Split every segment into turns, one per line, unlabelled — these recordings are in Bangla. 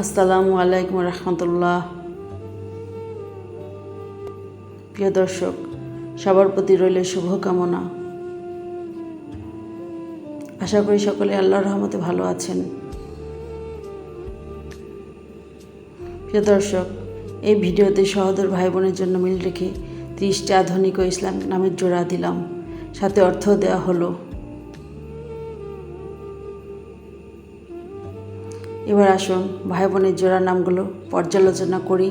আসসালামু আলাইকুম রহমতুল্লাহ। প্রিয় দর্শক, সবার প্রতি রইল শুভকামনা। আশা করি সকলে আল্লাহর রহমতে ভালো আছেন। প্রিয় দর্শক, এই ভিডিওতে সহোদর ভাই বোনের জন্য মিল রেখে 30টি আধুনিক ও ইসলামিক নামের জোড়া দিলাম, সাথে অর্থ দেওয়া হলো। এবার আসুন ভাই বোনের জোড়া নামগুলো পর্যালোচনা করি।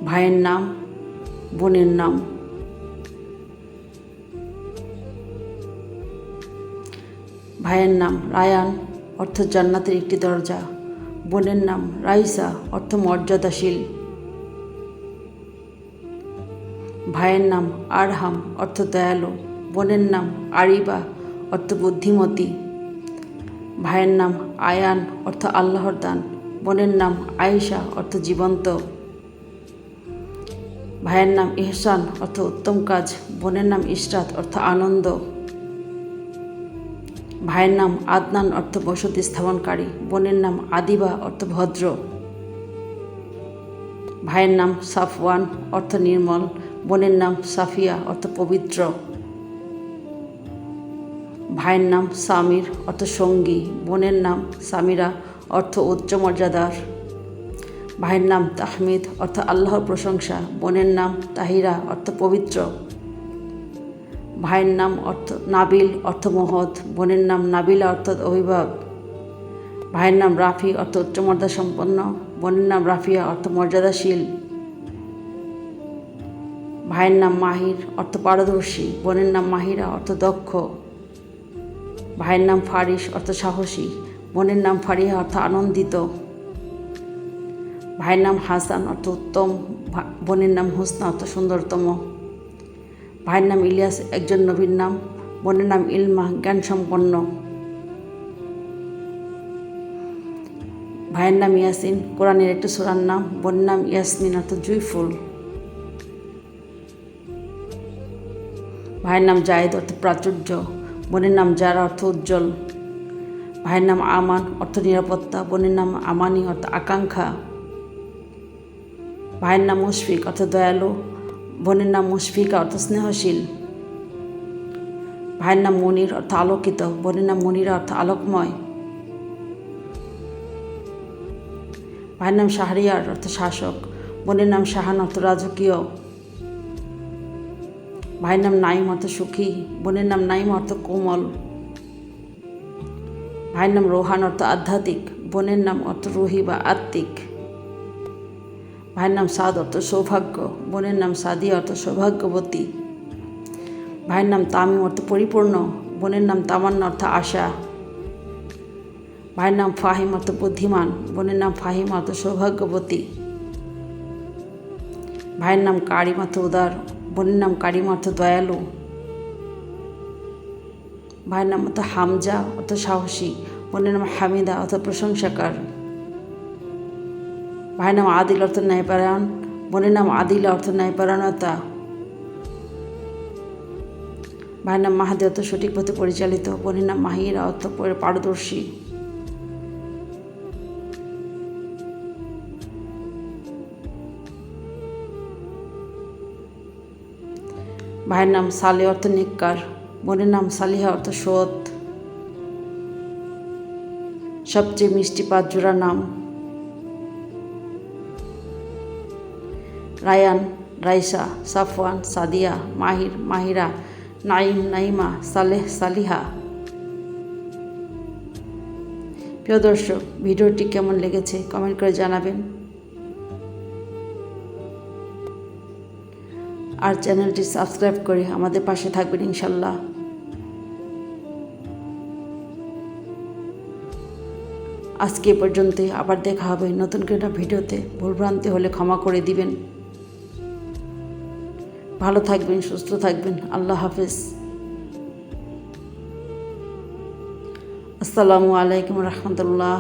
ভাইয়ের নাম, বোনের নাম। ভাইয়ের নাম রায়ান, অর্থ জান্নাতের একটি দরজা। বোনের নাম রাইসা, অর্থ মর্যাদাশীল। ভাইয়ের নাম আরহাম, অর্থ দয়ালু। বোনের নাম আরিবা, অর্থ বুদ্ধিমতী। ভাইয়ের নাম আয়ান, অর্থ আল্লাহর দান। বোনের নাম আয়েশা, অর্থ জীবন্ত। ভাইয়ের নাম ইহসান, অর্থ উত্তম কাজ। বোনের নাম ইশরাত, অর্থ আনন্দ। ভাইয়ের নাম আদনান, অর্থ বসতি স্থাপনকারী। বোনের নাম আদিবা, অর্থ ভদ্র। ভাইয়ের নাম সাফওয়ান, অর্থ নির্মল। বোনের নাম সাফিয়া, অর্থ পবিত্র। ভাইয়ের নাম সামির, অর্থ সঙ্গী। বোনের নাম সামিরা, অর্থ উচ্চ মর্যাদার। ভাইয়ের নাম তাহমিদ, অর্থ আল্লাহর প্রশংসা। বোনের নাম তাহিরা, অর্থ পবিত্র। ভাইয়ের নাম অর্থ নাবিল, অর্থ মহৎ। বোনের নাম নাবিলা, অর্থাৎ অভিভাবক। ভাইয়ের নাম রাফি, অর্থ উচ্চ মর্যাদা সম্পন্ন। বোনের নাম রাফিয়া, অর্থ মর্যাদাশীল। ভাইয়ের নাম মাহির, অর্থ পারদর্শী। বোনের নাম মাহিরা, অর্থ দক্ষ। ভাইয়ের নাম ফারিস, অর্থ সাহসী। বোনের নাম ফারিহা, অর্থ আনন্দিত। ভাইয়ের নাম হাসান, অর্থ উত্তম। বোনের নাম হুসনা, অর্থ সুন্দরতম। ভাইয়ের নাম ইলিয়াস, একজন নবীর নাম। বোনের নাম ইলমা, জ্ঞান সম্পন্ন। ভাইয়ের নাম ইয়াসিন, কোরআনের একটি সূরার নাম। বোনের নাম ইয়াসমিন, অর্থ জুঁই ফুল। ভাইয়ের নাম জায়েদ, অর্থ প্রাচুর্য। বোনের নাম জারা, অর্থ উজ্জ্বল। ভাইয়ের নাম আমান, অর্থ নিরাপত্তা। বোনের নাম আমানি, অর্থ আকাঙ্ক্ষা। ভাইয়ের নাম মুশফিক, অর্থ দয়ালু। বোনের নাম মুশফিকা, অর্থ স্নেহশীল। ভাইয়ের নাম মনির, অর্থ আলোকিত। বোনের নাম মনিরা, অর্থ আলোকময়। ভাইয়ের নাম শাহরিয়ার, অর্থ শাসক। বোনের নাম শাহান, অর্থ রাজকীয়। ভাইয়ের নাম নাইম, অর্থ সুখী। বোনের নাম নাইম, অর্থ কোমল। ভাইয়ের নাম রোহান, অর্থ আধ্যাত্মিক। বোনের নাম অর্থ রুহি বা আত্মিক। ভাইয়ের নাম সাদ, অর্থ সৌভাগ্য। বোনের নাম সাদিয়া, অর্থ সৌভাগ্যবতী। ভাইয়ের নাম তামিম, অর্থ পরিপূর্ণ। বোনের নাম তামান্না, অর্থ আশা। ভাইয়ের নাম ফাহিম, অর্থ বুদ্ধিমান। বোনের নাম ফাহিম, অর্থ সৌভাগ্যবতী। ভাইয়ের নাম কারিম, অর্থ উদার। বোনের নাম কারিম, অর্থ দয়ালু। ভাইয়ের নাম অর্থ হামজা, অর্থ সাহসী। বোনের নাম হামিদা, অর্থ প্রশংসাকার। ভাইয়ের নাম আদিল, অর্থ ন্যায়পরায়ণ। বোনের নাম আদিলা, অর্থ ন্যায়পরায়ণতা। ভাইয়ের নাম মাহাদি, অর্থ সঠিক পথে পরিচালিত। বোনের নাম মাহিরা, অর্থ পারদর্শী। ভাইয়ের নাম সালে, অর্থ নেককার। বোনের নাম সালিহা, অর্থ সৎ। সবচেয়ে মিষ্টি 5 জোড়া নাম: রায়ান, রাইসা, সাফওয়ান, সাদিয়া, মাহির, মাহিরা, নাইম, নাইমা, সালেহ, সালিহা। প্রিয় দর্শক, ভিডিওটি কেমন লেগেছে কমেন্ট করে জানাবেন। আর চ্যানেলটি সাবস্ক্রাইব করে আমাদের পাশে থাকবেন ইনশাল্লাহ। আজকে এ পর্যন্তই। আবার দেখা হবে নতুন একটা ভিডিওতে। ভুলভ্রান্তি হলে ক্ষমা করে দিবেন। ভালো থাকবেন, সুস্থ থাকবেন। আল্লাহ হাফেজ। আসসালামু আলাইকুম রহমতুল্লাহ।